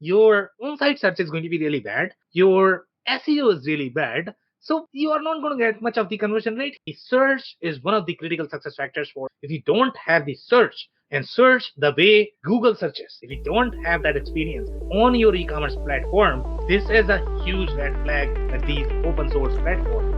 your on-site search is going to be really bad. Your SEO is really bad. So you are not going to get much of the conversion rate. The search is one of the critical success factors for if you don't have the search and search the way Google searches. If you don't have that experience on your e-commerce platform, this is a huge red flag that these open source platforms.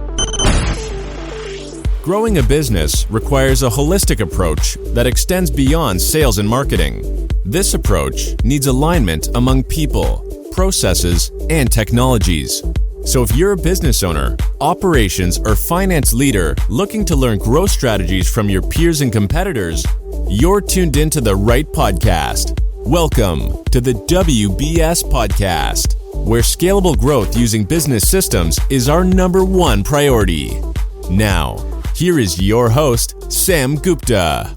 Growing a business requires a holistic approach that extends beyond sales and marketing. This approach needs alignment among people, processes, and technologies. So if you're a business owner, operations, or finance leader looking to learn growth strategies from your peers and competitors, you're tuned into the right podcast. Welcome to the WBS Podcast, where scalable growth using business systems is our number one priority. Now, here is your host, Sam Gupta.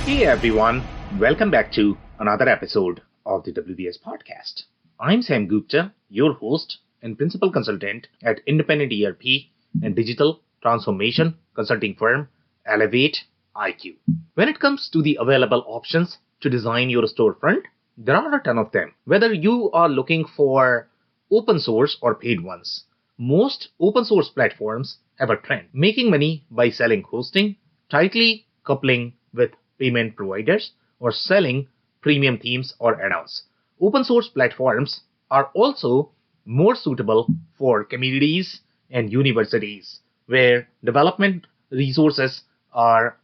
Hey everyone, welcome back to another episode of the WBS Podcast. I'm Sam Gupta, your host and principal consultant at independent ERP and digital transformation consulting firm Elevate IQ. When it comes to the available options to design your storefront, there are a ton of them. Whether you are looking for open source or paid ones, most open source platforms have a trend, making money by selling hosting, tightly coupling with payment providers, or selling premium themes or add-ons. Open source platforms are also more suitable for communities and universities where development resources are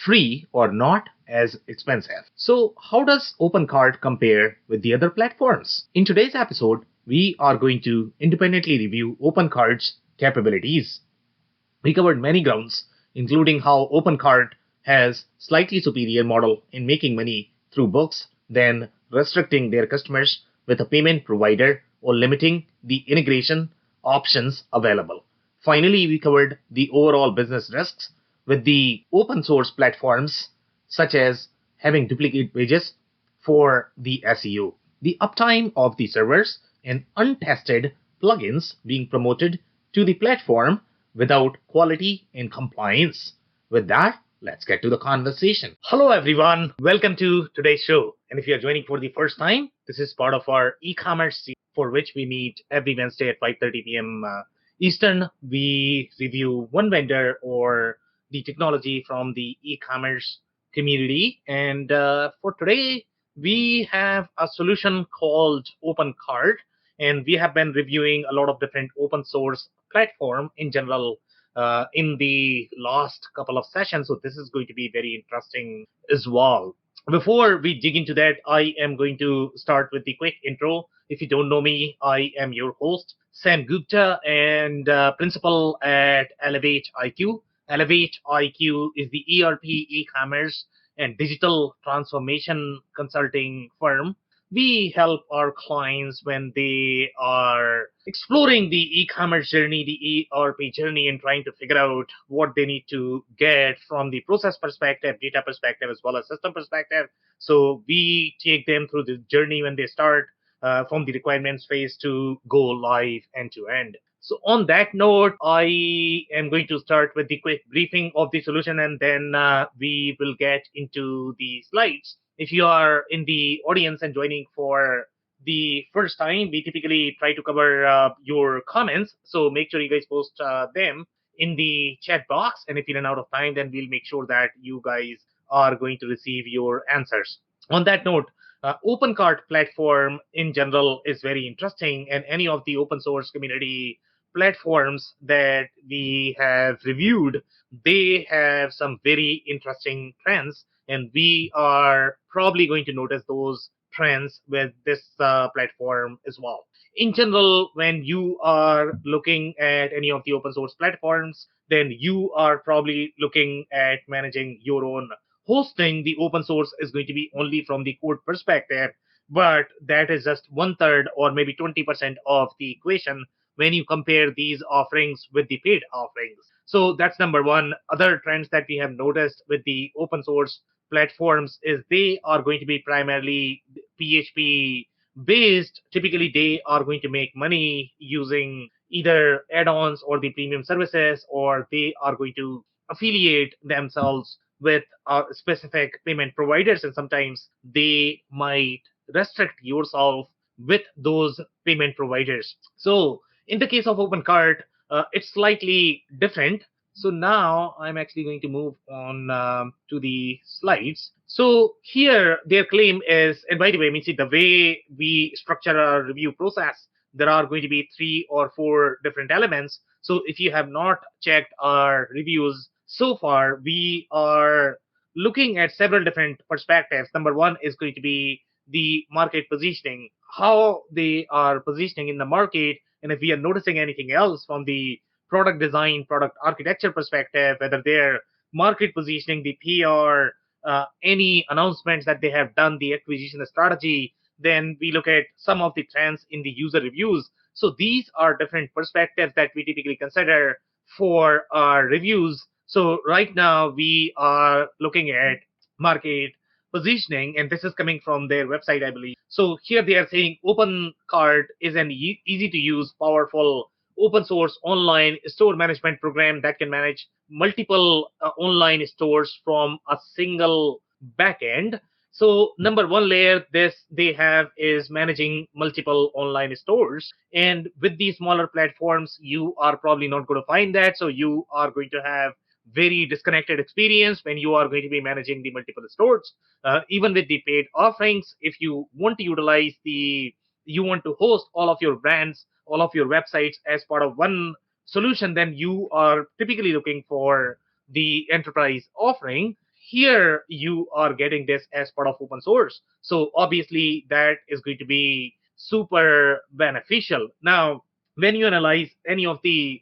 free or not as expensive. So how does OpenCart compare with the other platforms? In today's episode, we are going to independently review OpenCart's capabilities. We covered many grounds, including how OpenCart has slightly superior model in making money through books than restricting their customers with a payment provider or limiting the integration options available. Finally, we covered the overall business risks with the open source platforms, such as having duplicate pages for the SEO, the uptime of the servers, and untested plugins being promoted to the platform without quality and compliance. With that, let's get to the conversation. Hello everyone, welcome to today's show. And if you're joining for the first time, this is part of our e-commerce series for which we meet every Wednesday at 5:30 p.m. Eastern. We review one vendor or the technology from the e-commerce community. And for today, we have a solution called OpenCart, and we have been reviewing a lot of different open source platform in general in the last couple of sessions. So this is going to be very interesting as well. Before we dig into that, I am going to start with the quick intro. If you don't know me, I am your host, Sam Gupta, and principal at Elevate IQ. Elevate IQ is the ERP, e-commerce, and digital transformation consulting firm. We help our clients when they are exploring the e-commerce journey, the ERP journey, and trying to figure out what they need to get from the process perspective, data perspective, as well as system perspective. So we take them through the journey when they start from the requirements phase to go live end to end. So on that note, I am going to start with the quick briefing of the solution, and then we will get into the slides. If you are in the audience and joining for the first time, we typically try to cover your comments. So make sure you guys post them in the chat box. And if you run out of time, then we'll make sure that you guys are going to receive your answers. On that note, OpenCart platform in general is very interesting, and any of the open source community platforms that we have reviewed, they have some very interesting trends, and we are probably going to notice those trends with this platform as well. In general, when you are looking at any of the open source platforms, then you are probably looking at managing your own hosting. The open source is going to be only from the code perspective, but that is just 1/3 or maybe 20% of the equation when you compare these offerings with the paid offerings. So that's number one. Other trends that we have noticed with the open source platforms is they are going to be primarily PHP based. Typically, they are going to make money using either add-ons or the premium services, or they are going to affiliate themselves with specific payment providers, and sometimes they might restrict yourself with those payment providers. So in the case of OpenCart, it's slightly different. So now I'm actually going to move on to the slides. So here their claim is, and by the way, I mean, see the way we structure our review process, there are going to be 3 or 4 different elements. So if you have not checked our reviews so far, we are looking at several different perspectives. Number one is going to be the market positioning, how they are positioning in the market, and if we are noticing anything else from the product design, product architecture perspective, whether their market positioning, the PR, any announcements that they have done, the acquisition strategy, then we look at some of the trends in the user reviews. So these are different perspectives that we typically consider for our reviews. So right now we are looking at market positioning, and this is coming from their website, I believe. So here they are saying OpenCart is an easy to use, powerful open source online store management program that can manage multiple online stores from a single backend. So number one layer this they have is managing multiple online stores, and with these smaller platforms you are probably not going to find that. So you are going to have very disconnected experience when you are going to be managing the multiple stores. Even with the paid offerings, if you want to utilize the you want to host all of your brands, all of your websites as part of one solution, then you are typically looking for the enterprise offering. Here you are getting this as part of open source, so obviously that is going to be super beneficial. Now when you analyze any of the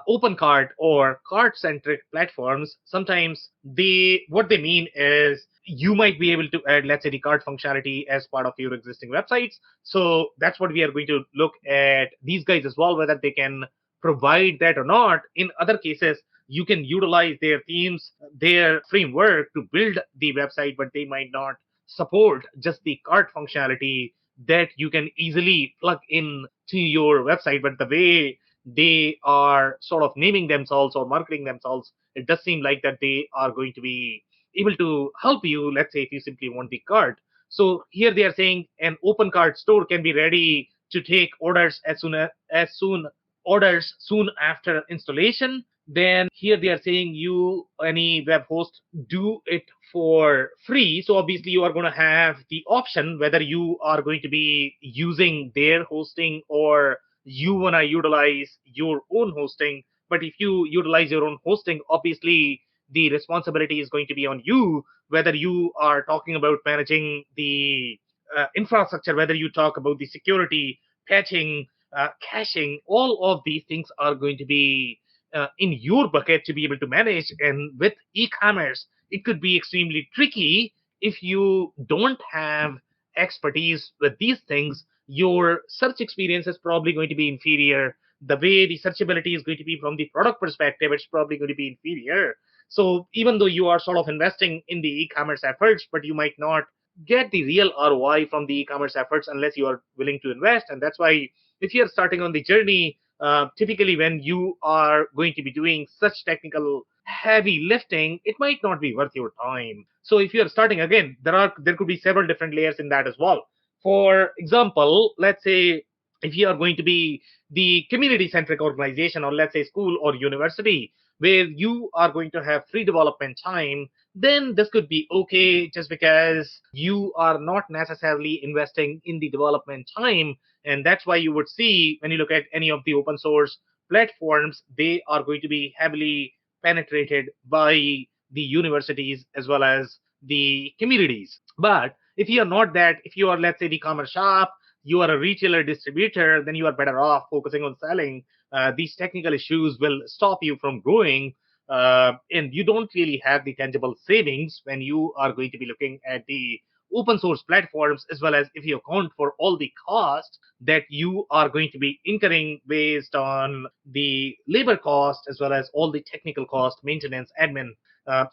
open cart or cart centric platforms, sometimes they what they mean is you might be able to add, let's say, the cart functionality as part of your existing websites. So that's what we are going to look at these guys as well, whether they can provide that or not. In other cases, you can utilize their themes, their framework to build the website, but they might not support just the cart functionality that you can easily plug in to your website. But the way they are sort of naming themselves or marketing themselves, it does seem like that they are going to be able to help you, let's say, if you simply want the cart. So here they are saying an open cart store can be ready to take orders as soon after installation. Then here they are saying you any web host do it for free. So obviously you are going to have the option whether you are going to be using their hosting or you want to utilize your own hosting. But if you utilize your own hosting, obviously the responsibility is going to be on you, whether you are talking about managing the infrastructure, whether you talk about the security, patching, caching. All of these things are going to be in your bucket to be able to manage. And with e-commerce, it could be extremely tricky if you don't have expertise with these things. Your search experience is probably going to be inferior. The way the searchability is going to be from the product perspective, it's probably going to be inferior. So even though you are sort of investing in the e-commerce efforts, but you might not get the real ROI from the e-commerce efforts unless you are willing to invest. And that's why if you're starting on the journey, typically when you are going to be doing such technical heavy lifting, it might not be worth your time. So if you're starting again, there could be several different layers in that as well. For example, let's say if you are going to be the community centric organization, or let's say school or university, where you are going to have free development time, then this could be okay just because you are not necessarily investing in the development time. And that's why you would see when you look at any of the open source platforms, they are going to be heavily penetrated by the universities as well as the communities. But if you are not that, if you are, let's say, the commerce shop, you are a retailer distributor, then you are better off focusing on selling. These technical issues will stop you from growing, and you don't really have the tangible savings when you are going to be looking at the open source platforms, as well as if you account for all the cost that you are going to be incurring based on the labor cost, as well as all the technical cost, maintenance, admin,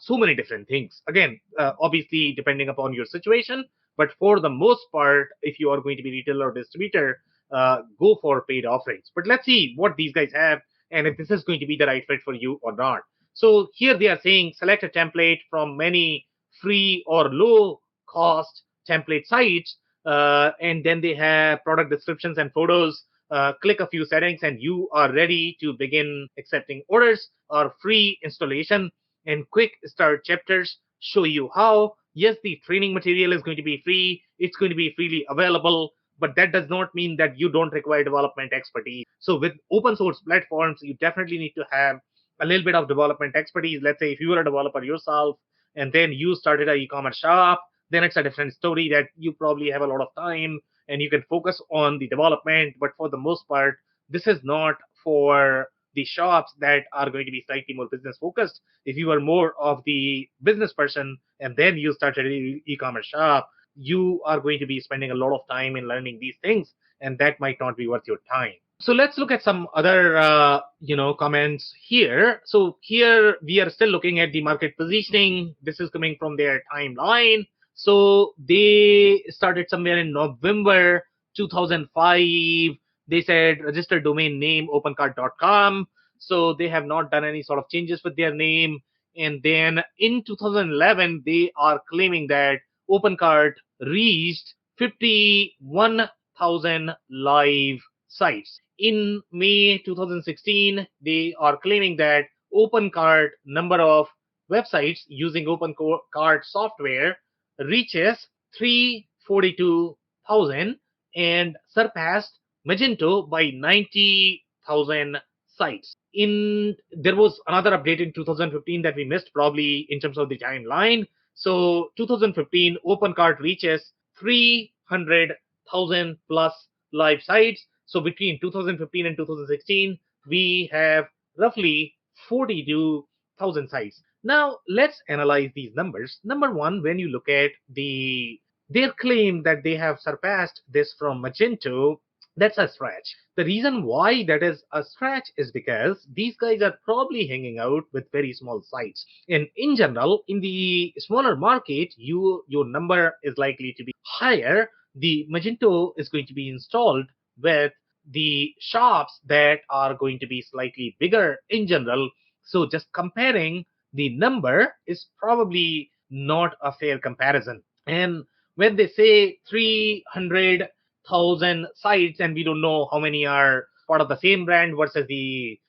so many different things. Again, obviously depending upon your situation, but for the most part, if you are going to be retailer or distributor, go for paid offerings. But let's see what these guys have and if this is going to be the right fit for you or not. So here they are saying select a template from many free or low cost template sites. and then they have product descriptions and photos. Click a few settings and you are ready to begin accepting orders or free installation. And quick start chapters show you how. Yes, the training material is going to be free, it's going to be freely available, but that does not mean that you don't require development expertise. So with open source platforms, you definitely need to have a little bit of development expertise. Let's say if you were a developer yourself and then you started an e-commerce shop, then it's a different story that you probably have a lot of time and you can focus on the development. But for the most part, this is not for the shops that are going to be slightly more business focused. If you are more of the business person and then you started an e-commerce shop, you are going to be spending a lot of time in learning these things, and that might not be worth your time. So let's look at some other comments here. So here we are still looking at the market positioning. This is coming from their timeline. So they started somewhere in November 2005. They said registered domain name opencart.com. So they have not done any sort of changes with their name. And then in 2011, they are claiming that OpenCart reached 51,000 live sites. In May 2016, they are claiming that OpenCart number of websites using OpenCart software reaches 342,000 and surpassed Magento by 90,000 sites. There was another update in 2015 that we missed probably in terms of the timeline. So 2015, OpenCart reaches 300,000 plus live sites. So between 2015 and 2016, we have roughly 42,000 sites. Now let's analyze these numbers. Number one, when you look at their claim that they have surpassed this from Magento, that's a stretch. The reason why that is a stretch is because these guys are probably hanging out with very small sites. And in general, in the smaller market, your number is likely to be higher. The Magento is going to be installed with the shops that are going to be slightly bigger in general. So just comparing the number is probably not a fair comparison. And when they say 300,000 sites and we don't know how many are part of the same brand versus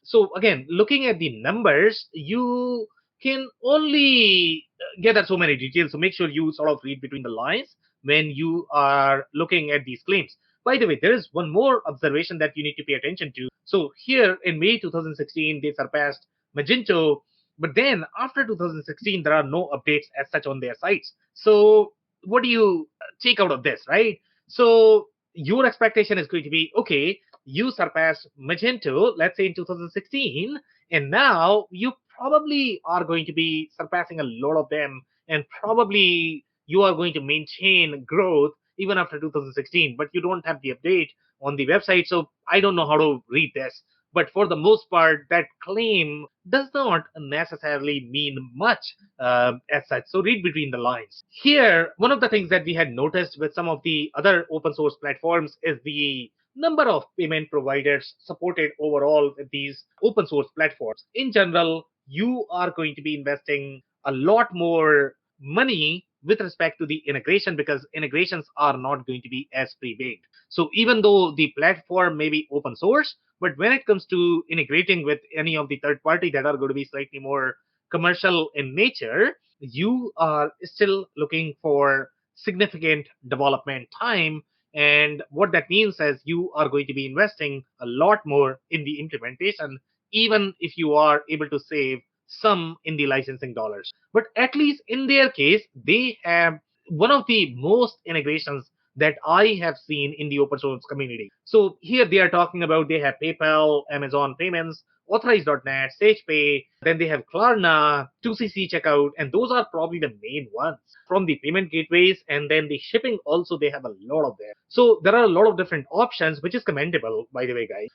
so again, looking at the numbers, you can only get at so many details. So make sure you sort of read between the lines when you are looking at these claims. By the way, there is one more observation that you need to pay attention to. So here in May 2016, they surpassed Magento, but then after 2016, there are no updates as such on their sites. So what do you take out of this, right? So your expectation is going to be, okay, you surpassed Magento, let's say in 2016, and now you probably are going to be surpassing a lot of them, and probably you are going to maintain growth even after 2016, but you don't have the update on the website. So I don't know how to read this. But for the most part, that claim does not necessarily mean much as such. So read between the lines. Here, one of the things that we had noticed with some of the other open source platforms is the number of payment providers supported overall with these open source platforms. In general, you are going to be investing a lot more money with respect to the integration because integrations are not going to be as pre-baked. So even though the platform may be open source, but when it comes to integrating with any of the third party that are going to be slightly more commercial in nature, you are still looking for significant development time. And what that means is you are going to be investing a lot more in the implementation, even if you are able to save some in the licensing dollars. But at least in their case, they have one of the most integrations that I have seen in the open source community. So here they are talking about they have PayPal, Amazon Payments, Authorize.net, SagePay, then they have Klarna, 2CC Checkout, and those are probably the main ones from the payment gateways. And then the shipping also, they have a lot of them. So there are a lot of different options, which is commendable, by the way, guys.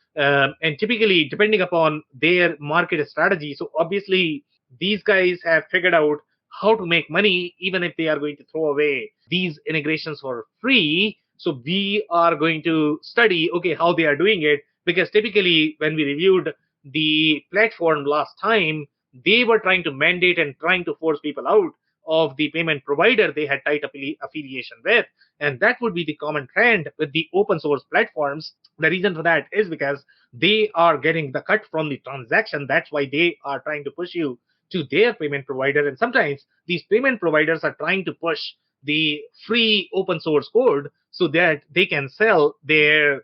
And typically, depending upon their market strategy, so obviously these guys have figured out how to make money, even if they are going to throw away these integrations for free. So we are going to study, okay, how they are doing it, because typically when we reviewed the platform last time, they were trying to mandate and trying to force people out of the payment provider they had tight affiliation with. And that would be the common trend with the open source platforms. The reason for that is because they are getting the cut from the transaction. That's why they are trying to push you to their payment provider. And sometimes these payment providers are trying to push the free open source code so that they can sell their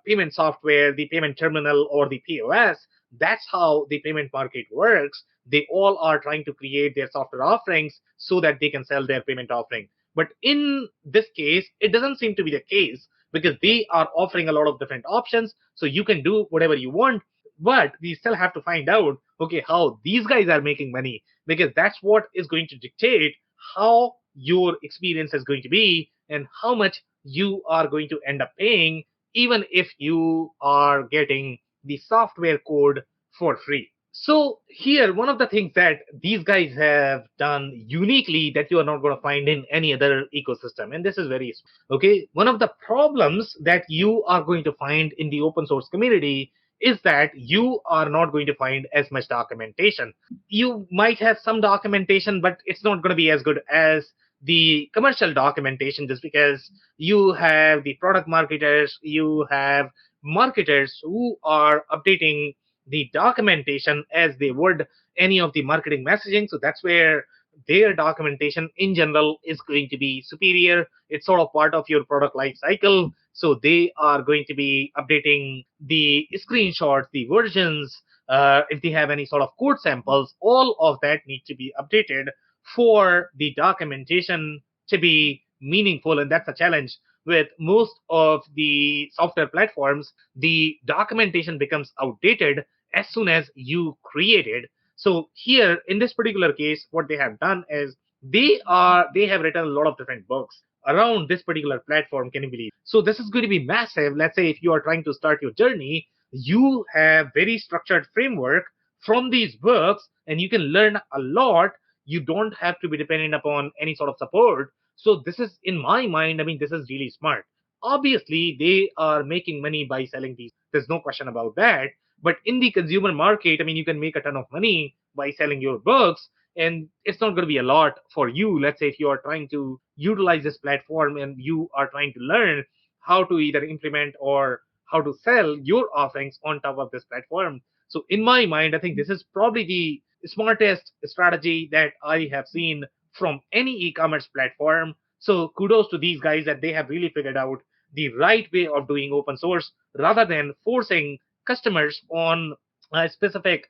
payment software, the payment terminal, or the POS. That's how the payment market works. They all are trying to create their software offerings so that they can sell their payment offering. But in this case, it doesn't seem to be the case because they are offering a lot of different options. So you can do whatever you want, but we still have to find out, okay, how these guys are making money, because that's what is going to dictate how your experience is going to be and how much you are going to end up paying, even if you are getting the software code for free. So here, one of the things that these guys have done uniquely that you are not going to find in any other ecosystem, and this is very okay. One of the problems that you are going to find in the open source community is that you are not going to find as much documentation. You might have some documentation, but it's not going to be as good as the commercial documentation, just because you have the product marketers, you have marketers who are updating the documentation as they would any of the marketing messaging. So that's where their documentation in general is going to be superior. It's sort of part of your product life cycle. So they are going to be updating the screenshots, the versions, if they have any sort of code samples, all of that need to be updated for the documentation to be meaningful. And that's a challenge with most of the software platforms. The documentation becomes outdated as soon as you create it. So here in this particular case, what they have done is they have written a lot of different books around this particular platform. Can you believe? So this is going to be massive. Let's say if you are trying to start your journey, you have very structured framework from these books, and you can learn a lot. You don't have to be dependent upon any sort of support. So this is, in my mind, I mean, this is really smart. Obviously, they are making money by selling these. There's no question about that. But in the consumer market, I mean, you can make a ton of money by selling your books, and it's not going to be a lot for you. Let's say if you are trying to utilize this platform and you are trying to learn how to either implement or how to sell your offerings on top of this platform. So in my mind, I think this is probably the smartest strategy that I have seen from any e-commerce platform. So kudos to these guys that they have really figured out the right way of doing open source rather than forcing customers on a specific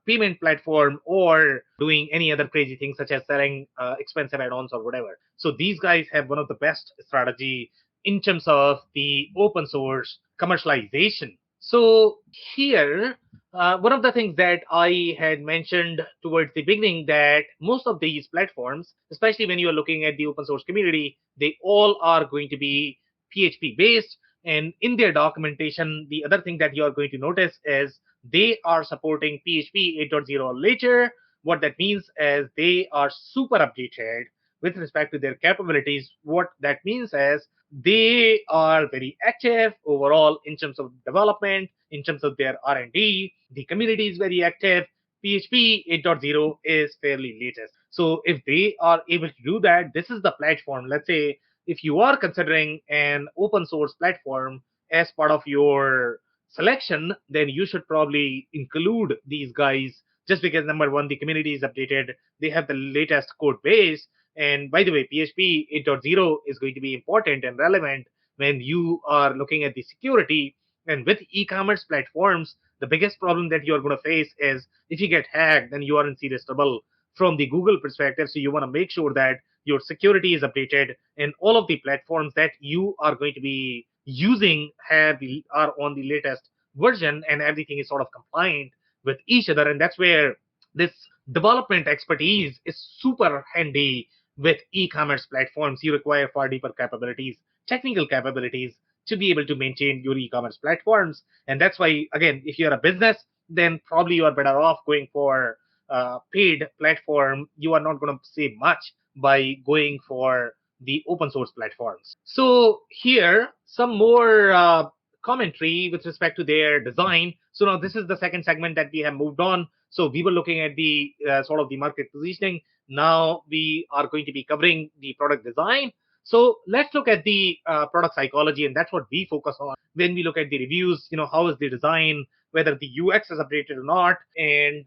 payment platform or doing any other crazy things such as selling expensive add-ons or whatever. So these guys have one of the best strategy in terms of the open source commercialization. So here, one of the things that I had mentioned towards the beginning, that most of these platforms, especially when you are looking at the open source community, they all are going to be PHP based. And in their documentation, the other thing that you are going to notice is they are supporting PHP 8.0 or later. What that means is they are super updated with respect to their capabilities. What that means is they are very active overall in terms of development, in terms of their R&D. The community is very active. PHP 8.0 is fairly latest. So if they are able to do that, this is the platform. Let's say if you are considering an open source platform as part of your selection, then you should probably include these guys, just because number one, the community is updated, they have the latest code base. And by the way, PHP 8.0 is going to be important and relevant when you are looking at the security. And with e-commerce platforms, the biggest problem that you're going to face is if you get hacked, then you are in serious trouble from the Google perspective. So you want to make sure that your security is updated and all of the platforms that you are going to be using are on the latest version, and everything is sort of compliant with each other. And that's where this development expertise is super handy with e-commerce platforms. You require far deeper capabilities, technical capabilities, to be able to maintain your e-commerce platforms. And that's why, again, if you're a business, then probably you are better off going for a paid platform. You are not going to save much by going for the open source platforms. So here, some more commentary with respect to their design. So now this is the second segment that we have moved on. So we were looking at the sort of the market positioning. Now we are going to be covering the product design. So let's look at the product psychology, and that's what we focus on when we look at the reviews. How is the design, whether the UX is updated or not, and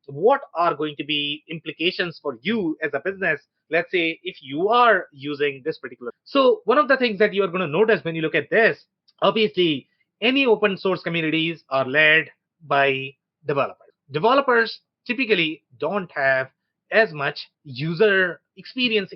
what are going to be implications for you as a business. Let's say if you are using this particular. So one of the things that you are going to notice when you look at this, obviously, any open source communities are led by developers. Developers typically don't have as much user experience,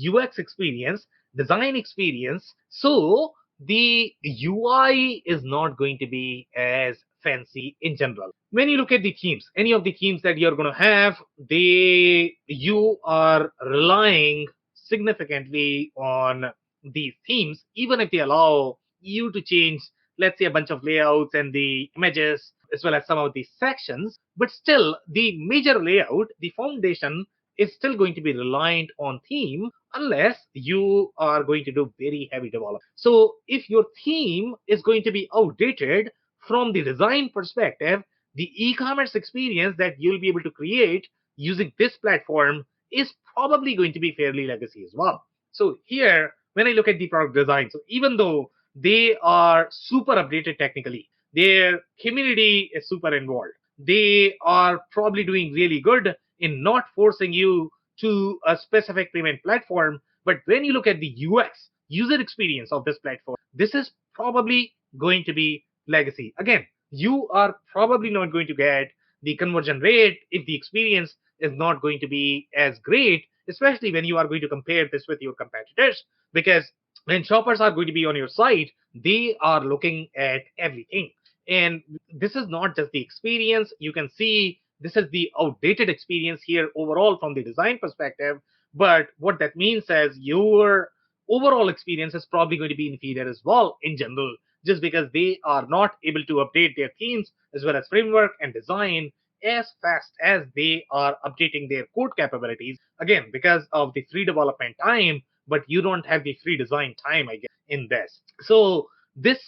UX experience, design experience. So the UI is not going to be as fancy in general. When you look at the themes, any of the themes that you're going to have, you are relying significantly on these themes, even if they allow you to change, let's say, a bunch of layouts and the images as well as some of these sections. But still, the major layout, the foundation, is still going to be reliant on theme unless you are going to do very heavy development. So if your theme is going to be outdated from the design perspective, the e-commerce experience that you'll be able to create using this platform is probably going to be fairly legacy as well. So here, when I look at the product design, so even though they are super updated technically, their community is super involved, they are probably doing really good in not forcing you to a specific payment platform. But when you look at the UX, user experience of this platform, this is probably going to be legacy. Again, you are probably not going to get the conversion rate if the experience is not going to be as great, especially when you are going to compare this with your competitors. Because when shoppers are going to be on your site, they are looking at everything. And this is not just the experience. You can see this is the outdated experience here overall from the design perspective. But what that means is your overall experience is probably going to be inferior as well in general, just because they are not able to update their themes as well as framework and design as fast as they are updating their code capabilities. Again, because of the free development time, but you don't have the free design time, I guess, in this. So this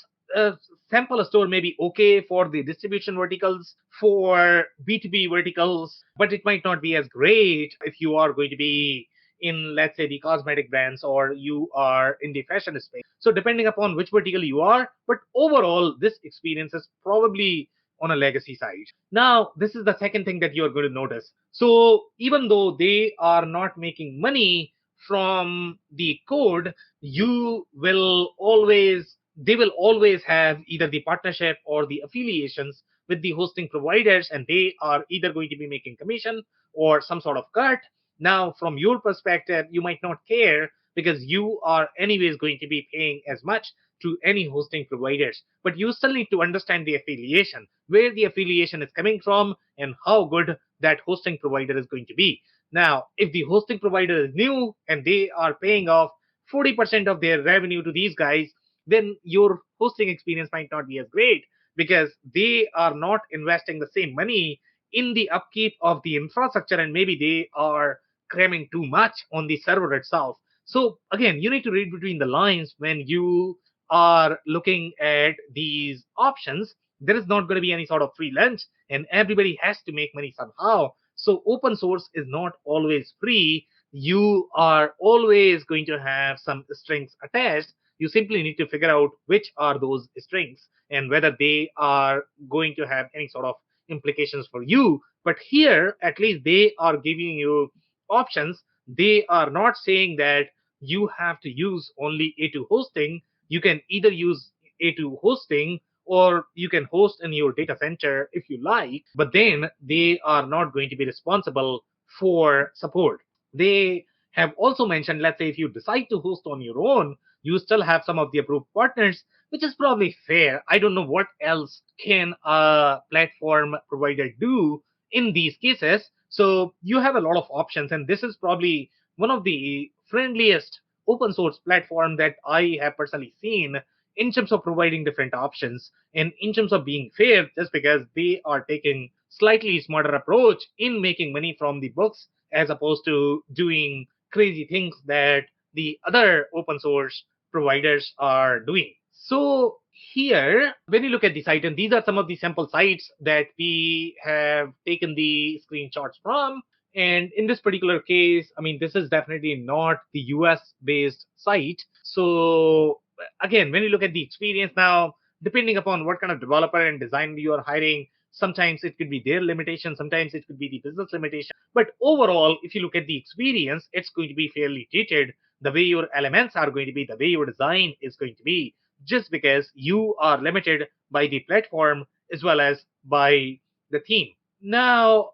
sample store may be okay for the distribution verticals, for B2B verticals, but it might not be as great if you are going to be in, let's say, the cosmetic brands or you are in the fashion space. So depending upon which vertical you are, but overall, this experience is probably on a legacy side. Now, this is the second thing that you're going to notice. So even though they are not making money from the code, they will always have either the partnership or the affiliations with the hosting providers, and they are either going to be making commission or some sort of cut. Now, from your perspective, you might not care because you are anyways going to be paying as much to any hosting providers, but you still need to understand the affiliation, where the affiliation is coming from and how good that hosting provider is going to be. Now, if the hosting provider is new and they are paying off 40% of their revenue to these guys, then your hosting experience might not be as great because they are not investing the same money in the upkeep of the infrastructure, and maybe they are cramming too much on the server itself. So again, you need to read between the lines when you are looking at these options. There is not going to be any sort of free lunch, and everybody has to make money somehow. So open source is not always free. You are always going to have some strings attached. You simply need to figure out which are those strings and whether they are going to have any sort of implications for you. But here, at least they are giving you options. They are not saying that you have to use only A2 hosting. You can either use A2 hosting or you can host in your data center if you like, but then they are not going to be responsible for support. They have also mentioned, let's say if you decide to host on your own, you still have some of the approved partners, which is probably fair. I don't know what else can a platform provider do in these cases. So you have a lot of options, and this is probably one of the friendliest open source platform that I have personally seen in terms of providing different options and in terms of being fair, just because they are taking slightly smarter approach in making money from the books as opposed to doing crazy things that the other open source providers are doing. So here, when you look at the site, and these are some of the sample sites that we have taken the screenshots from, And in this particular case, I mean, this is definitely not the US based site. So again, when you look at the experience now, depending upon what kind of developer and designer you are hiring, sometimes it could be their limitation, sometimes it could be the business limitation. But overall, if you look at the experience, it's going to be fairly dated. The way your elements are going to be, the way your design is going to be, just because you are limited by the platform as well as by the theme. Now,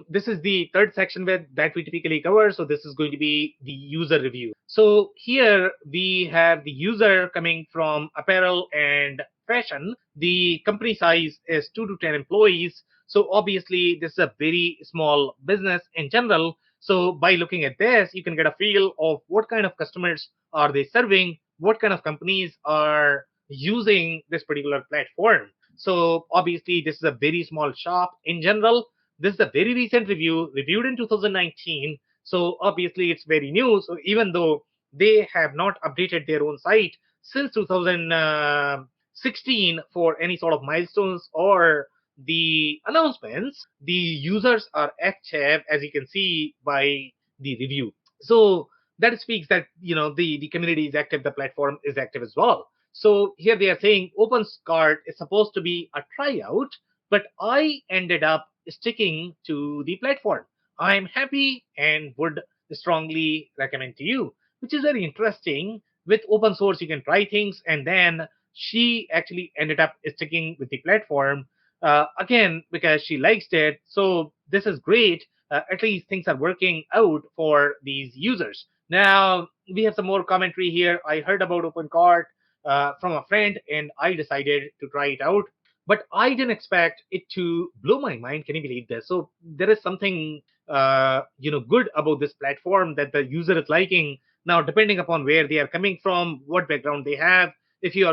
this is the third section that we typically cover. So this is going to be the user review. So here we have the user coming from apparel and fashion. The company size is 2 to 10 employees. So obviously this is a very small business in general. So by looking at this, you can get a feel of what kind of customers are they serving, what kind of companies are using this particular platform. So obviously, this is a very small shop in general. This is a very recent review, reviewed in 2019. So obviously, it's very new. So even though they have not updated their own site since 2016 for any sort of milestones or the announcements, the users are active, as you can see by the review. So that speaks that the community is active, the platform is active as well. So here they are saying OpenCart is supposed to be a tryout, but I ended up sticking to the platform. I'm happy and would strongly recommend to you, which is very interesting. With open source, you can try things, and then she actually ended up sticking with the platform again because she likes it. So this is great. At least things are working out for these users. Now we have some more commentary here. I heard about OpenCart from a friend, and I decided to try it out. But I didn't expect it to blow my mind. Can you believe this? So there is something good about this platform that the user is liking. Now, depending upon where they are coming from, what background they have, if they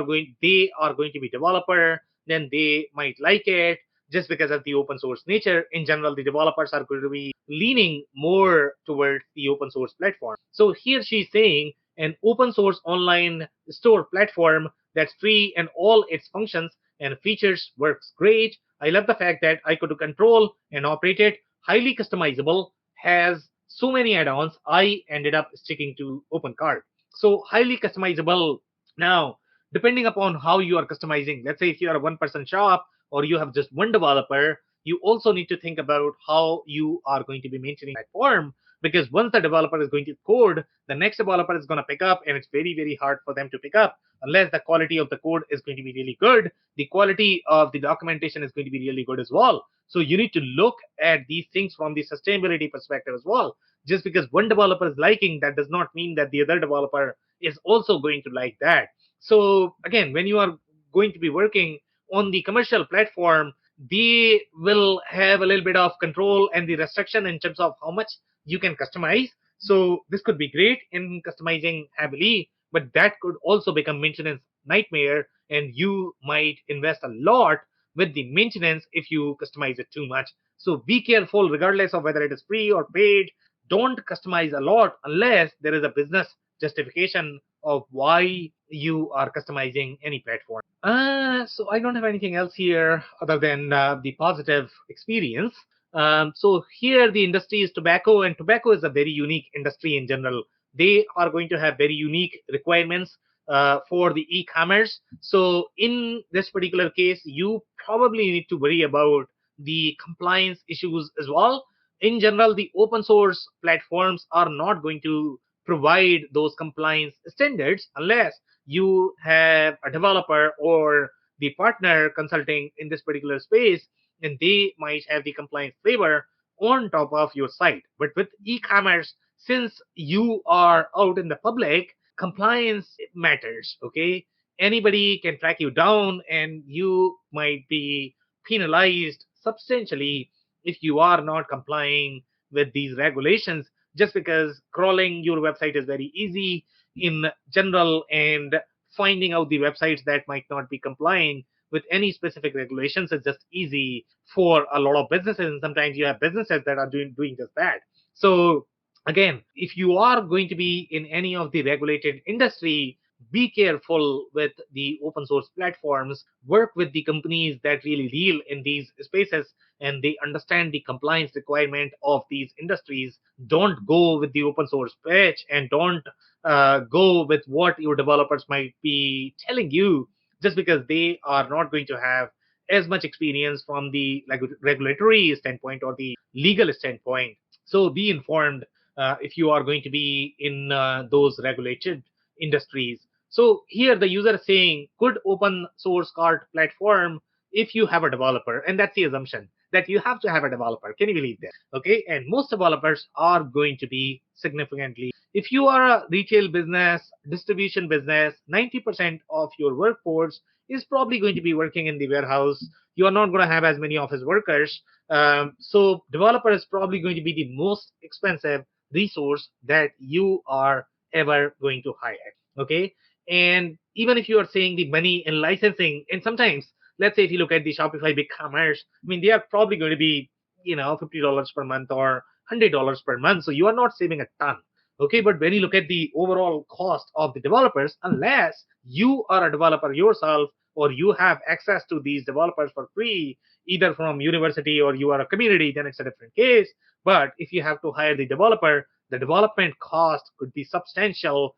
are going to be developer, then they might like it just because of the open source nature. In general, the developers are going to be leaning more towards the open source platform. So here she's saying an open source online store platform that's free and all its functions and features works great. I love the fact that I could control and operate it, highly customizable, has so many add-ons. I ended up sticking to OpenCart. So highly customizable. Now, depending upon how you are customizing, let's say if you are a one-person shop or you have just one developer, you also need to think about how you are going to be maintaining that platform, because once the developer is going to code, the next developer is going to pick up, and it's very, very hard for them to pick up unless the quality of the code is going to be really good. The quality of the documentation is going to be really good as well. So you need to look at these things from the sustainability perspective as well. Just because one developer is liking, that does not mean that the other developer is also going to like that. So again, when you are going to be working on the commercial platform, they will have a little bit of control and the restriction in terms of how much you can customize. So this could be great in customizing heavily, but that could also become maintenance nightmare, and you might invest a lot with the maintenance if you customize it too much. So be careful, regardless of whether it is free or paid. Don't customize a lot unless there is a business justification of why you are customizing any platform. So I don't have anything else here other than the positive experience. So here the industry is tobacco, and tobacco is a very unique industry in general. They are going to have very unique requirements for the e-commerce. So in this particular case, you probably need to worry about the compliance issues as well. In general, the open source platforms are not going to provide those compliance standards unless you have a developer or the partner consulting in this particular space, and they might have the compliance flavor on top of your site. But with e-commerce, since you are out in the public, compliance matters. Okay, anybody can track you down, and you might be penalized substantially if you are not complying with these regulations, just because crawling your website is very easy in general, and finding out the websites that might not be complying with any specific regulations is just easy for a lot of businesses, and sometimes you have businesses that are doing just that. So again, if you are going to be in any of the regulated industry, be careful with the open source platforms, work with the companies that really deal in these spaces and they understand the compliance requirement of these industries. Don't go with the open source pitch and don't go with what your developers might be telling you just because they are not going to have as much experience from the regulatory standpoint or the legal standpoint. So be informed if you are going to be in those regulated industries. So here the user is saying, could open source cart platform if you have a developer? And that's the assumption that you have to have a developer. Can you believe that? Okay. And most developers are going to be significantly, if you are a retail business, distribution business, 90% of your workforce is probably going to be working in the warehouse. You are not going to have as many office workers. So developer is probably going to be the most expensive resource that you are ever going to hire. Okay. And even if you are saying the money in licensing, and sometimes, let's say if you look at the Shopify big commerce, I mean, they are probably going to be, $50 per month or $100 per month. So you are not saving a ton. Okay, but when you look at the overall cost of the developers, unless you are a developer yourself or you have access to these developers for free, either from university or you are a community, then it's a different case. But if you have to hire the developer, the development cost could be substantial.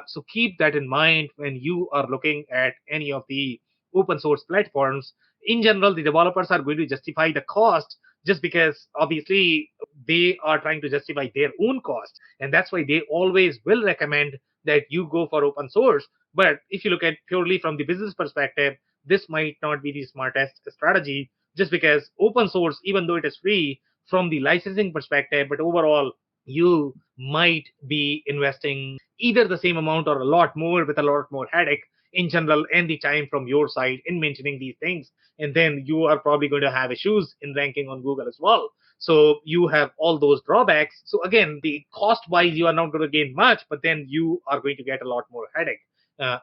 So keep that in mind when you are looking at any of the open source platforms. In general, the developers are going to justify the cost just because obviously they are trying to justify their own cost. And that's why they always will recommend that you go for open source. But if you look at purely from the business perspective, this might not be the smartest strategy just because open source, even though it is free from the licensing perspective, but overall, you might be investing either the same amount or a lot more with a lot more headache in general and the time from your side in maintaining these things. And then you are probably going to have issues in ranking on Google as well. So you have all those drawbacks. So again, the cost wise, you are not going to gain much, but then you are going to get a lot more headache.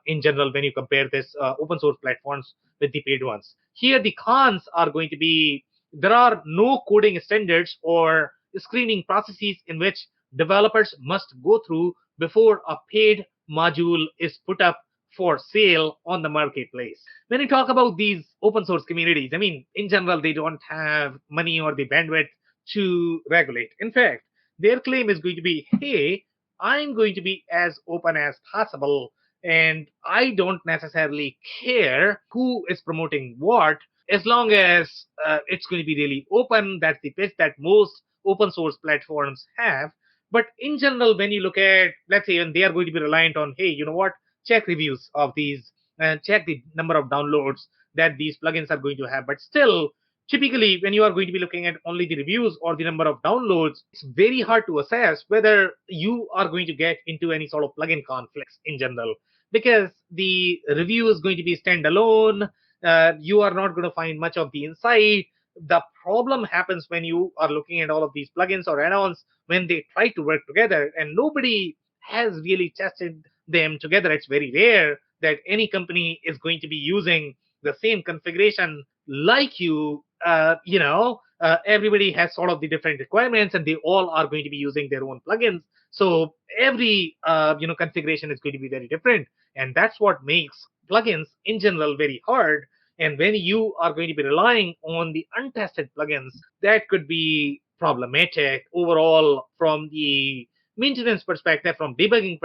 In general, when you compare this open source platforms with the paid ones. Here, the cons are going to be there are no coding standards or screening processes in which developers must go through before a paid module is put up for sale on the marketplace. When you talk about these open source communities, I mean, in general, they don't have money or the bandwidth to regulate. In fact, their claim is going to be, hey, I'm going to be as open as possible, and I don't necessarily care who is promoting what, as long as it's going to be really open. That's the pitch that most open source platforms have. But in general, when you look at, let's say, and they are going to be reliant on, hey, you know what, check reviews of these and check the number of downloads that these plugins are going to have. But still, typically, when you are going to be looking at only the reviews or the number of downloads, it's very hard to assess whether you are going to get into any sort of plugin conflicts in general, because the review is going to be standalone. You are not going to find much of the insight. The problem happens when you are looking at all of these plugins or add-ons when they try to work together and nobody has really tested them together. It's very rare that any company is going to be using the same configuration like you. Everybody has sort of the different requirements and they all are going to be using their own plugins. So every configuration is going to be very different, and that's what makes plugins in general very hard. And when you are going to be relying on the untested plugins, that could be problematic overall from the maintenance perspective, from debugging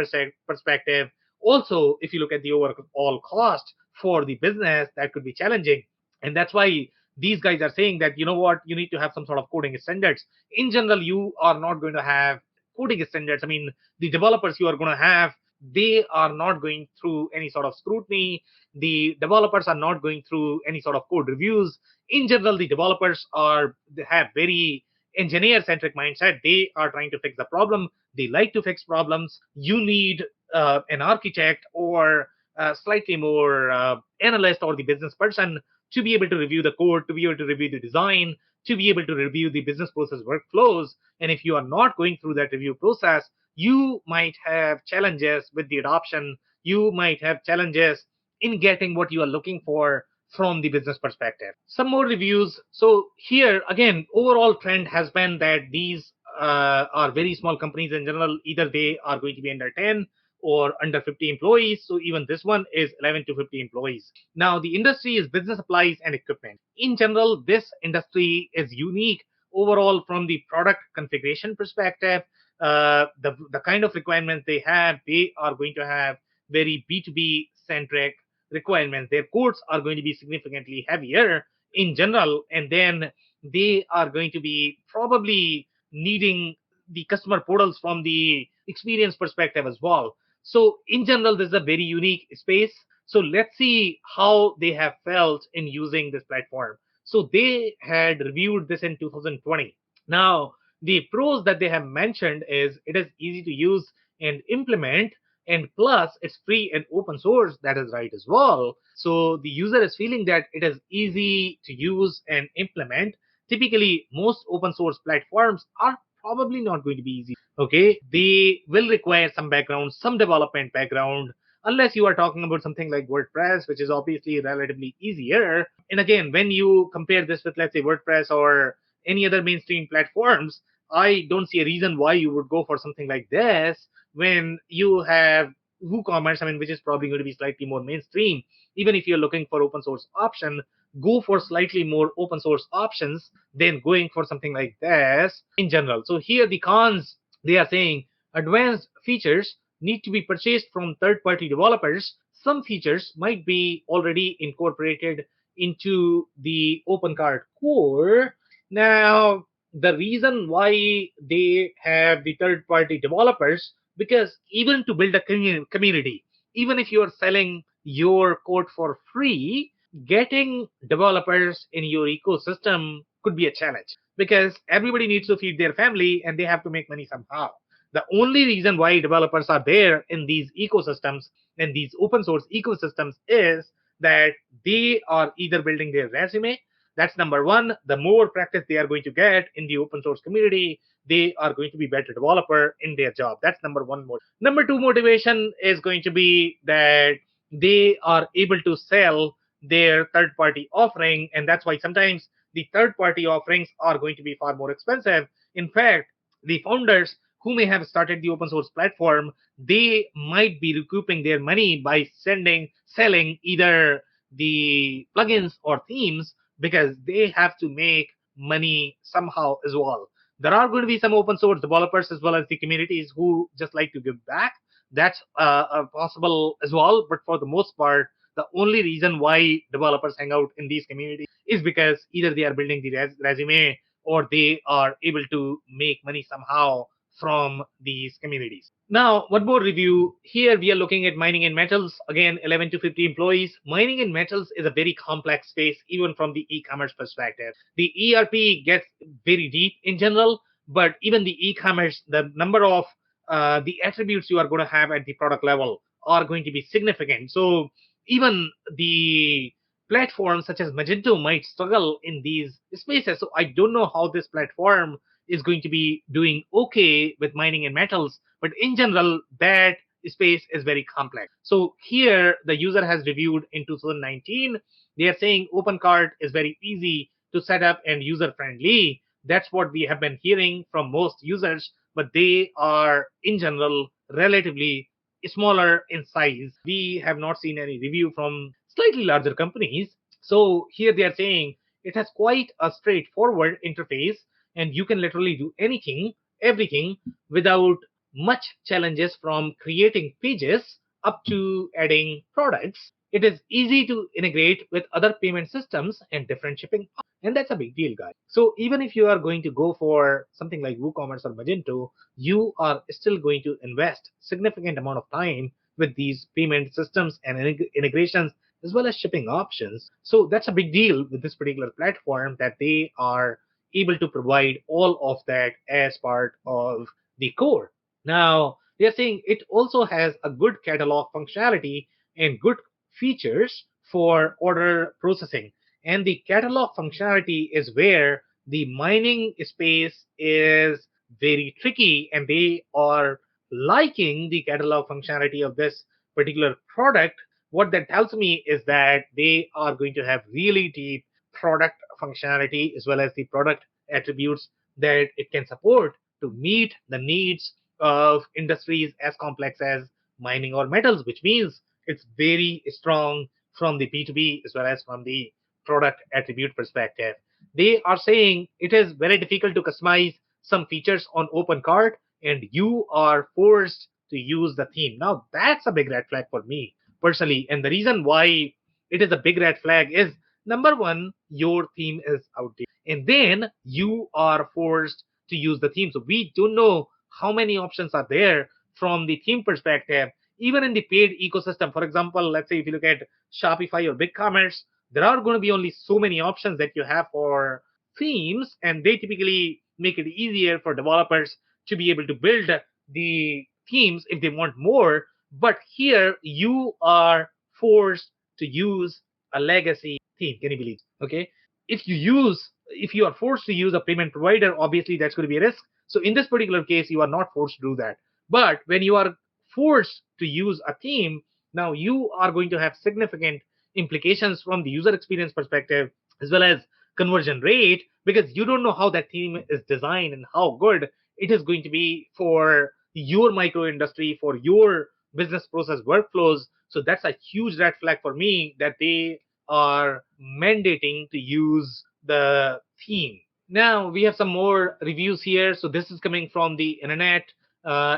perspective. Also, if you look at the overall cost for the business, that could be challenging. And that's why these guys are saying that, you know what, you need to have some sort of coding standards. In general, you are not going to have coding standards. I mean, the developers you are going to have, they are not going through any sort of scrutiny. The developers are not going through any sort of code reviews. In general, the developers they have very engineer centric mindset. They are trying to fix the problem. They like to fix problems. You need an architect or slightly more analyst or the business person to be able to review the code, to be able to review the design, to be able to review the business process workflows. And if you are not going through that review process, you might have challenges with the adoption. You might have challenges in getting what you are looking for from the business perspective. Some more reviews. So here again, overall trend has been that these are very small companies in general. Either they are going to be under 10 or under 50 employees. So even this one is 11 to 50 employees. Now the industry is business supplies and equipment. In general, this industry is unique overall from the product configuration perspective. The kind of requirements they are going to have very B2B centric requirements. Their codes are going to be significantly heavier in general, and then they are going to be probably needing the customer portals from the experience perspective as well. So in general, this is a very unique space. So let's see how they have felt in using this platform. So they had reviewed this in 2020. Now, the pros that they have mentioned is it is easy to use and implement, and plus it's free and open source. That is right as well. So the user is feeling that it is easy to use and implement. Typically, most open source platforms are probably not going to be easy. Okay, they will require some background, some development background, unless you are talking about something like WordPress, which is obviously relatively easier. And again, when you compare this with, let's say, WordPress or any other mainstream platforms, I don't see a reason why you would go for something like this when you have WooCommerce, I mean, which is probably going to be slightly more mainstream. Even if you're looking for open source option, go for slightly more open source options than going for something like this in general. So here the cons, they are saying advanced features need to be purchased from third-party developers. Some features might be already incorporated into the OpenCart core. Now, the reason why they have the third-party developers, because even to build a community, even if you are selling your code for free, getting developers in your ecosystem could be a challenge because everybody needs to feed their family and they have to make money somehow. The only reason why developers are there in these ecosystems and these open source ecosystems is that they are either building their resume. That's number one. The more practice they are going to get in the open source community, they are going to be better developer in their job. That's number one. Number two motivation is going to be that they are able to sell their third party offering, and that's why sometimes the third party offerings are going to be far more expensive. In fact, the founders who may have started the open source platform, they might be recouping their money by selling either the plugins or themes because they have to make money somehow as well. There are going to be some open source developers as well as the communities who just like to give back. That's possible as well. But for the most part, the only reason why developers hang out in these communities is because either they are building the resume or they are able to make money somehow from these communities. Now, one more review. Here we are looking at mining and metals. Again, 11 to 50 employees. Mining and metals is a very complex space, even from the e-commerce perspective. The ERP gets very deep in general, but even the e-commerce, the number of the attributes you are going to have at the product level are going to be significant. So even the platforms such as Magento might struggle in these spaces. So I don't know how this platform is going to be doing okay with mining and metals, but in general, that space is very complex. So here, the user has reviewed in 2019. They are saying OpenCart is very easy to set up and user friendly. That's what we have been hearing from most users, but they are in general relatively smaller in size. We have not seen any review from slightly larger companies. So here they are saying it has quite a straightforward interface and you can literally do anything, everything without much challenges from creating pages up to adding products. It is easy to integrate with other payment systems and different shipping. And that's a big deal, guys. So even if you are going to go for something like WooCommerce or Magento, you are still going to invest significant amount of time with these payment systems and integrations as well as shipping options. So that's a big deal with this particular platform that they are able to provide all of that as part of the core. Now, they're saying it also has a good catalog functionality and good features for order processing. And the catalog functionality is where the mining space is very tricky, and they are liking the catalog functionality of this particular product. What that tells me is that they are going to have really deep product functionality as well as the product attributes that it can support to meet the needs of industries as complex as mining or metals, which means it's very strong from the B2B as well as from the product attribute perspective. They are saying it is very difficult to customize some features on OpenCart, and you are forced to use the theme. Now, that's a big red flag for me personally. And the reason why it is a big red flag is number one, your theme is outdated. And then you are forced to use the theme. So we don't know how many options are there from the theme perspective, even in the paid ecosystem. For example, let's say if you look at Shopify or BigCommerce, there are going to be only so many options that you have for themes, and they typically make it easier for developers to be able to build the themes if they want more. But here you are forced to use a legacy theme. Can you believe? Okay. If you are forced to use a payment provider, obviously that's going to be a risk. So in this particular case, you are not forced to do that. But when you are forced to use a theme, now you are going to have significant implications from the user experience perspective as well as conversion rate, because you don't know how that theme is designed and how good it is going to be for your micro industry, for your business process workflows. So that's a huge red flag for me that they are mandating to use the theme. Now we have some more reviews here. So this is coming from the internet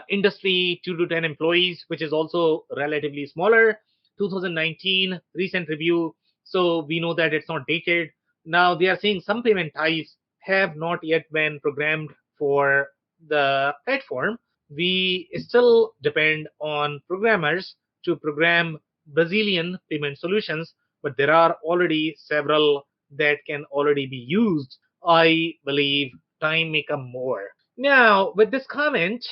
industry, 2 to 10 employees, which is also relatively smaller. 2019 recent review. So we know that it's not dated. Now they are saying some payment types have not yet been programmed for the platform. We still depend on programmers to program Brazilian payment solutions, but there are already several that can already be used. I believe time may come more. Now, with this comment,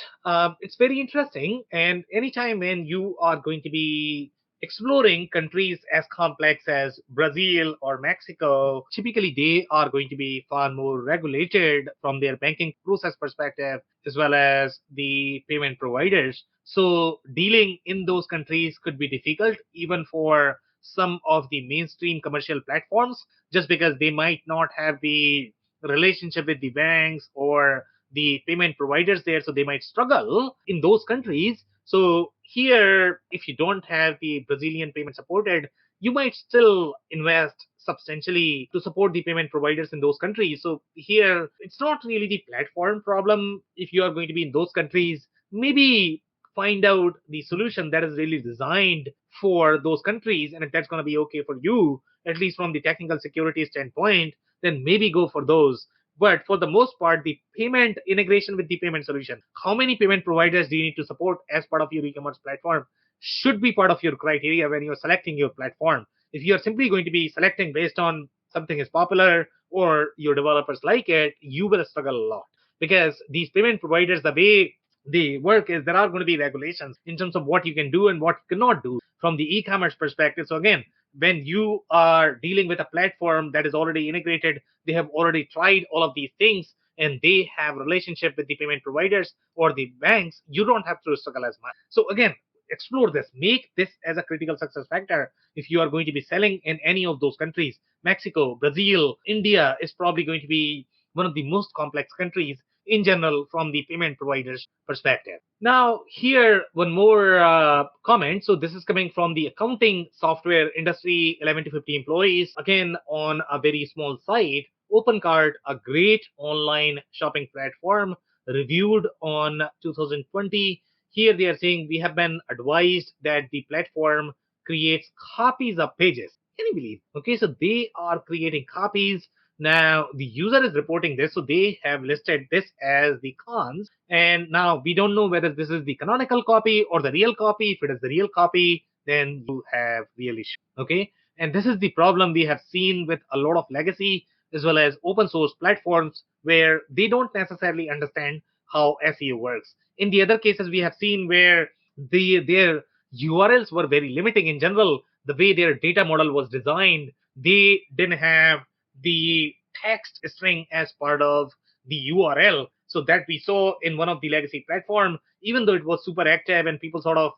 it's very interesting. And anytime when you are going to be exploring countries as complex as Brazil or Mexico, typically they are going to be far more regulated from their banking process perspective as well as the payment providers. So dealing in those countries could be difficult even for some of the mainstream commercial platforms, just because they might not have the relationship with the banks or the payment providers there, so they might struggle in those countries. So here, if you don't have the Brazilian payment supported, you might still invest substantially to support the payment providers in those countries. So here, it's not really the platform problem. If you are going to be in those countries, maybe find out the solution that is really designed for those countries. And if that's going to be okay for you, at least from the technical security standpoint, then maybe go for those. But for the most part, the payment integration with the payment solution, how many payment providers do you need to support as part of your e-commerce platform, should be part of your criteria when you're selecting your platform. If you're simply going to be selecting based on something is popular or your developers like it, you will struggle a lot, because these payment providers, the way they work is there are going to be regulations in terms of what you can do and what you cannot do from the e-commerce perspective. So again, when you are dealing with a platform that is already integrated, they have already tried all of these things, and they have relationship with the payment providers or the banks, you don't have to struggle as much. So again, explore this, make this as a critical success factor if you are going to be selling in any of those countries. Mexico, Brazil, India is probably going to be one of the most complex countries in general from the payment providers perspective. Now here one more comment. So this is coming from the accounting software industry, 11 to 50 employees, again on a very small site. OpenCart, a great online shopping platform, reviewed on 2020. Here they are saying we have been advised that the platform creates copies of pages. Can you believe? Okay, so they are creating copies. Now the user is reporting this, so they have listed this as the cons. And now we don't know whether this is the canonical copy or the real copy. If it is the real copy, then you have real issue. Okay, and this is the problem we have seen with a lot of legacy as well as open source platforms, where they don't necessarily understand how SEO works. In the other cases, we have seen where their URLs were very limiting in general. The way their data model was designed, they didn't have the text string as part of the URL. So that we saw in one of the legacy platform, even though it was super active and people sort of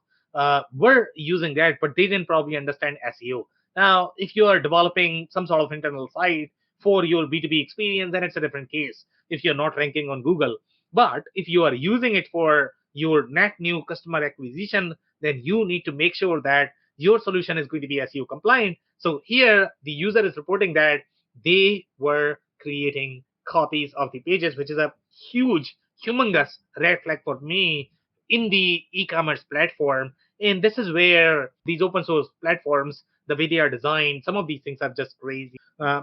were using that, but they didn't probably understand SEO. Now, if you are developing some sort of internal site for your B2B experience, then it's a different case if you're not ranking on Google. But if you are using it for your net new customer acquisition, then you need to make sure that your solution is going to be SEO compliant. So here the user is reporting that they were creating copies of the pages, which is a huge, humongous red flag for me in the e-commerce platform. And this is where these open source platforms, the way they are designed, some of these things are just crazy.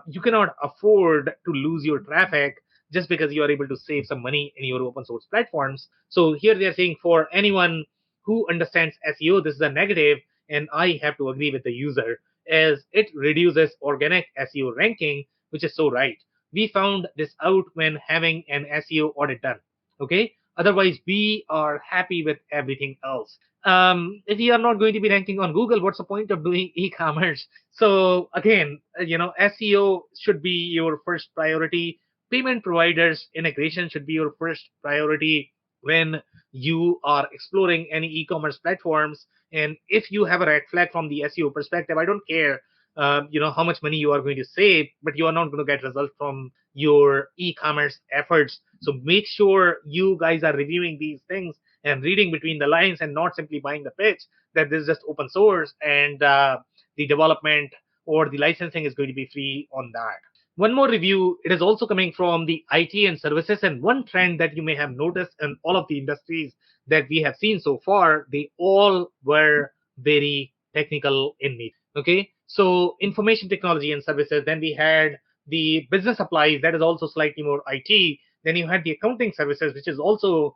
You cannot afford to lose your traffic just because you are able to save some money in your open source platforms. So here they are saying for anyone who understands SEO, this is a negative, and I have to agree with the user as it reduces organic SEO ranking, which is so right. We found this out when having an SEO audit done. Okay. Otherwise, we are happy with everything else. If you are not going to be ranking on Google, what's the point of doing e-commerce? So again, SEO should be your first priority. Payment providers integration should be your first priority when you are exploring any e-commerce platforms. And if you have a red flag from the SEO perspective, I don't care how much money you are going to save, but you are not going to get results from your e-commerce efforts. So make sure you guys are reviewing these things and reading between the lines and not simply buying the pitch that this is just open source and the development or the licensing is going to be free on that. One more review, it is also coming from the IT and services, and one trend that you may have noticed in all of the industries that we have seen so far, they all were very technical in nature. Okay, so information technology and services, then we had the business supplies, that is also slightly more IT. Then you had the accounting services, which is also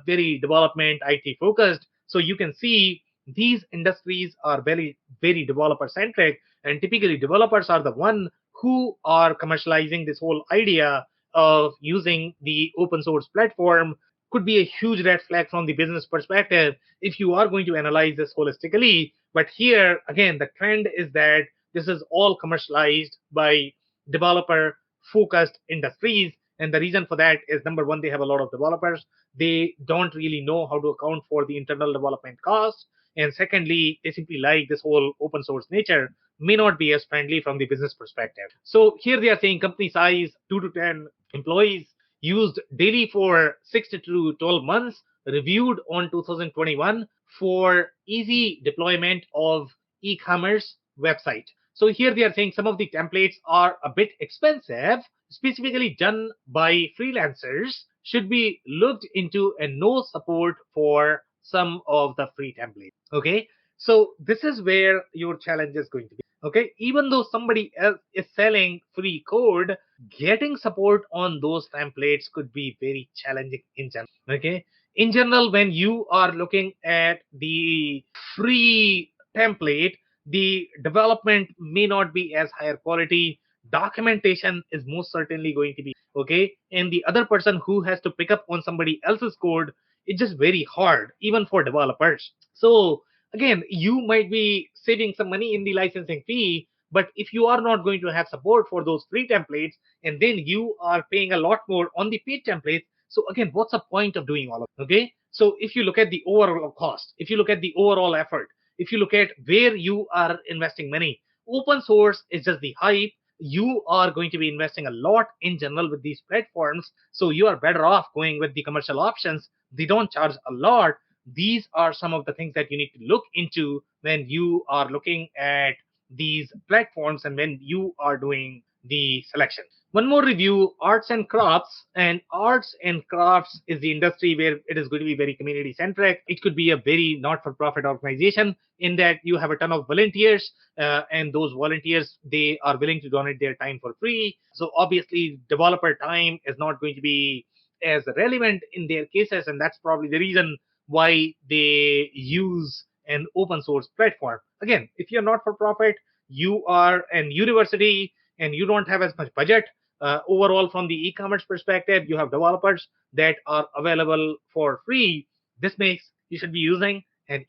very development IT focused. So you can see these industries are very, very developer centric, and typically developers are the one who are commercializing this whole idea of using the open source platform. Could be a huge red flag from the business perspective if you are going to analyze this holistically. But here again, the trend is that this is all commercialized by developer focused industries. And the reason for that is, number one, they have a lot of developers. They don't really know how to account for the internal development costs. And secondly, they simply like this whole open source nature, may not be as friendly from the business perspective. So here they are saying company size 2 to 10 employees, used daily for 6 to 12 months, reviewed on 2021 for easy deployment of e-commerce website. So here they are saying some of the templates are a bit expensive, specifically done by freelancers, should be looked into, and no support for some of the free templates. Okay, so this is where your challenge is going to be. Okay, even though somebody else is selling free code, getting support on those templates could be very challenging in general. Okay, in general, when you are looking at the free template, the development may not be as higher quality, documentation is most certainly going to be okay, and the other person who has to pick up on somebody else's code, it's just very hard even for developers. So again, you might be saving some money in the licensing fee, but if you are not going to have support for those free templates, and then you are paying a lot more on the paid templates, so again, what's the point of doing all of it? Okay, so if you look at the overall cost, if you look at the overall effort, if you look at where you are investing money, open source is just the hype. You are going to be investing a lot in general with these platforms, so you are better off going with the commercial options. They don't charge a lot. These are some of the things that you need to look into when you are looking at these platforms and when you are doing the selection. One more review, arts and crafts. And arts and crafts is the industry where it is going to be very community centric. It could be a very not-for-profit organization in that you have a ton of volunteers, and those volunteers, they are willing to donate their time for free. So obviously developer time is not going to be as relevant in their cases, and that's probably the reason why they use an open source platform. Again, if you're not for profit, you are an university and you don't have as much budget overall from the e-commerce perspective, you have developers that are available for free. This makes you should be using an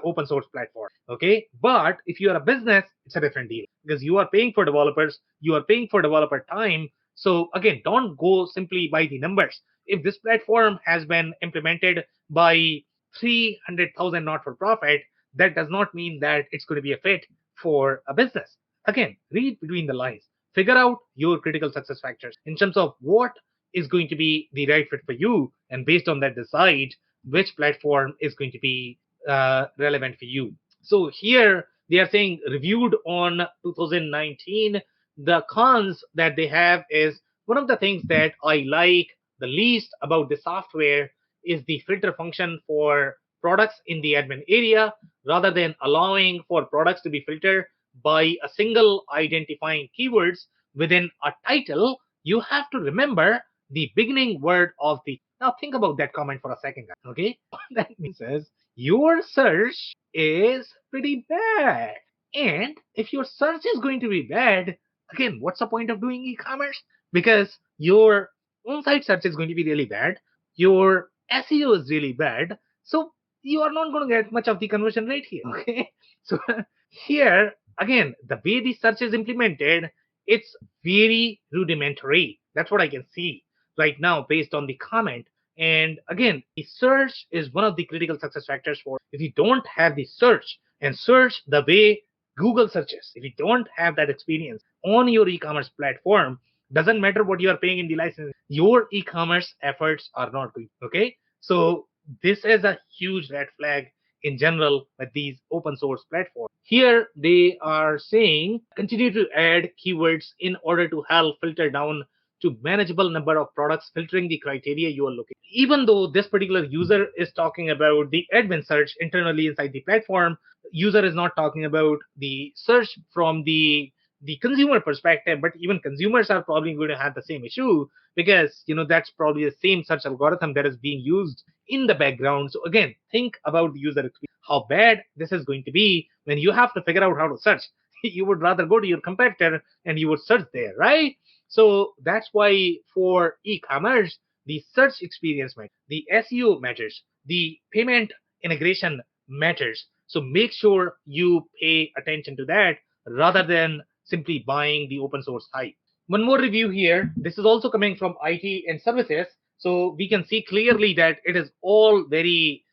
open source platform. Okay, but if you are a business, it's a different deal because you are paying for developers, you are paying for developer time. So again, don't go simply by the numbers. If this platform has been implemented by 300,000 not for profit, that does not mean that it's going to be a fit for a business. Again, read between the lines, figure out your critical success factors in terms of what is going to be the right fit for you, and based on that, decide which platform is going to be relevant for you. So here they are saying reviewed on 2019. The cons that they have is one of the things that I like the least about the software is the filter function for products in the admin area rather than allowing for products to be filtered by a single identifying keywords within a title. You have to remember the beginning word of the. Now think about that comment for a second, okay? That means is your search is pretty bad. And if your search is going to be bad, again, what's the point of doing e-commerce? Because your on-site search is going to be really bad. Your SEO is really bad. So you are not going to get much of the conversion rate here. Okay. So here, again, the way the search is implemented, it's very rudimentary. That's what I can see right now based on the comment. And again, the search is one of the critical success factors for if you don't have the search and search the way Google searches, if you don't have that experience on your e-commerce platform, doesn't matter what you are paying in the license, your e-commerce efforts are not good. Okay. So this is a huge red flag in general with these open source platforms. Here they are saying continue to add keywords in order to help filter down to manageable number of products, filtering the criteria you are looking. Even though this particular user is talking about the admin search internally inside the platform, user is not talking about the search from the consumer perspective, but even consumers are probably going to have the same issue because that's probably the same search algorithm that is being used in the background. So again, think about the user experience, how bad this is going to be when you have to figure out how to search. You would rather go to your competitor and you would search there, right? So that's why for e-commerce, the search experience matters, the SEO matters, the payment integration matters. So make sure you pay attention to that rather than simply buying the open source hype. One more review here. This is also coming from IT and services. So we can see clearly that it is all very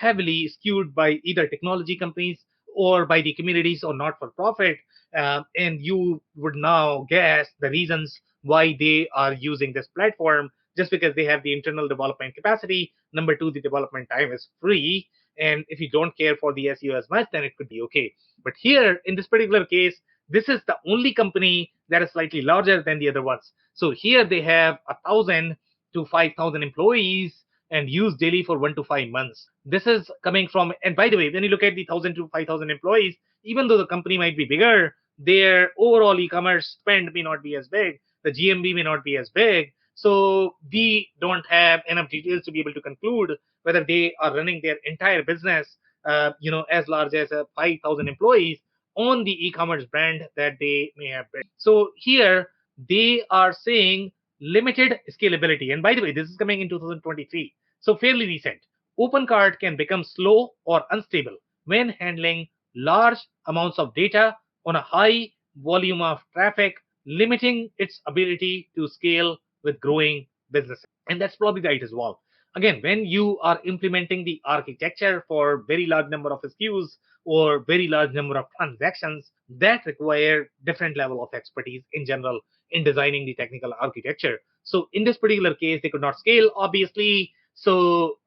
heavily skewed by either technology companies or by the communities or not for profit. And you would now guess the reasons why they are using this platform just because they have the internal development capacity. Number two, the development time is free. And if you don't care for the SEO as much, then it could be okay. But here, in this particular case, this is the only company that is slightly larger than the other ones. So here they have 1,000 to 5,000 employees and use daily for 1 to 5 months. This is coming from, and by the way, when you look at the 1,000 to 5,000 employees, even though the company might be bigger, their overall e-commerce spend may not be as big. The GMV may not be as big. So we don't have enough details to be able to conclude whether they are running their entire business, as large as 5,000 employees on the e-commerce brand that they may have built. So here they are saying limited scalability. And by the way, this is coming in 2023. So fairly recent. OpenCart can become slow or unstable when handling large amounts of data on a high volume of traffic, limiting its ability to scale with growing businesses. And that's probably right as well. Again, when you are implementing the architecture for very large number of SKUs or very large number of transactions, that require different level of expertise in general in designing the technical architecture. So in this particular case, they could not scale, obviously. So,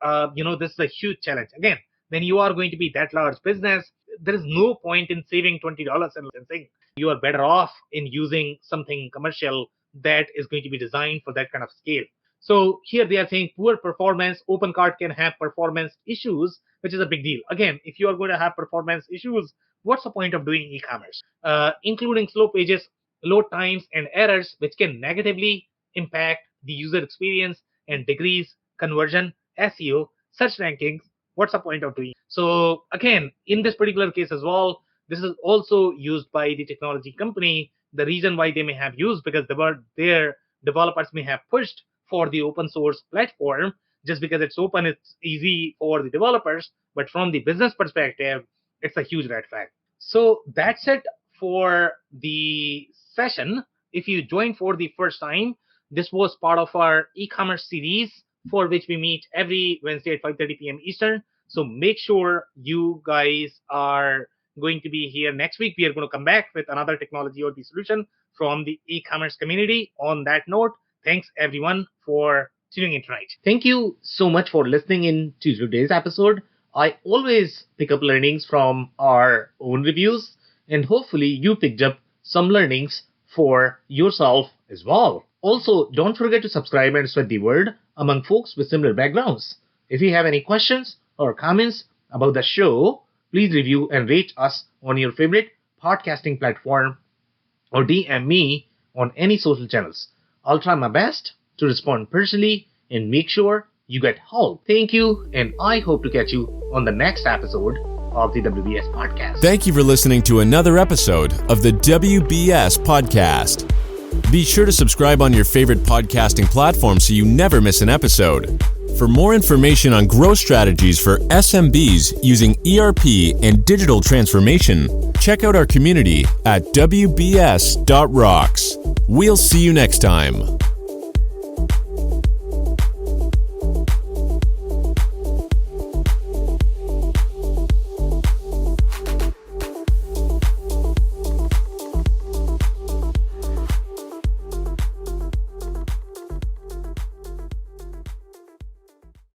this is a huge challenge. Again, when you are going to be that large business, there is no point in saving $20 and licensing. You are better off in using something commercial that is going to be designed for that kind of scale. So here they are saying poor performance. OpenCart can have performance issues, which is a big deal. Again, if you are going to have performance issues, what's the point of doing e-commerce? Including slow pages, load times, and errors, which can negatively impact the user experience and decrease conversion, SEO, search rankings. What's the point of doing? So again, in this particular case as well, this is also used by the technology company. The reason why they may have used because their developers may have pushed for the open source platform just because it's open, it's easy for the developers. But from the business perspective, it's a huge red flag. So that's it for the session. If you joined for the first time, this was part of our e-commerce series for which we meet every Wednesday at 5:30 p.m. Eastern. So make sure you guys are going to be here next week. We are going to come back with another technology or the solution from the e-commerce community. On that note, thanks everyone for tuning in tonight. Thank you so much for listening in to today's episode I always pick up learnings from our own reviews, and hopefully you picked up some learnings for yourself as well. Also, don't forget to subscribe and spread the word among folks with similar backgrounds. If you have any questions or comments about the show, please review and rate us on your favorite podcasting platform or DM me on any social channels. I'll try my best to respond personally and make sure you get help. Thank you, and I hope to catch you on the next episode of the WBS Podcast. Thank you for listening to another episode of the WBS Podcast. Be sure to subscribe on your favorite podcasting platform so you never miss an episode. For more information on growth strategies for SMBs using ERP and digital transformation, check out our community at WBS.rocks. We'll see you next time.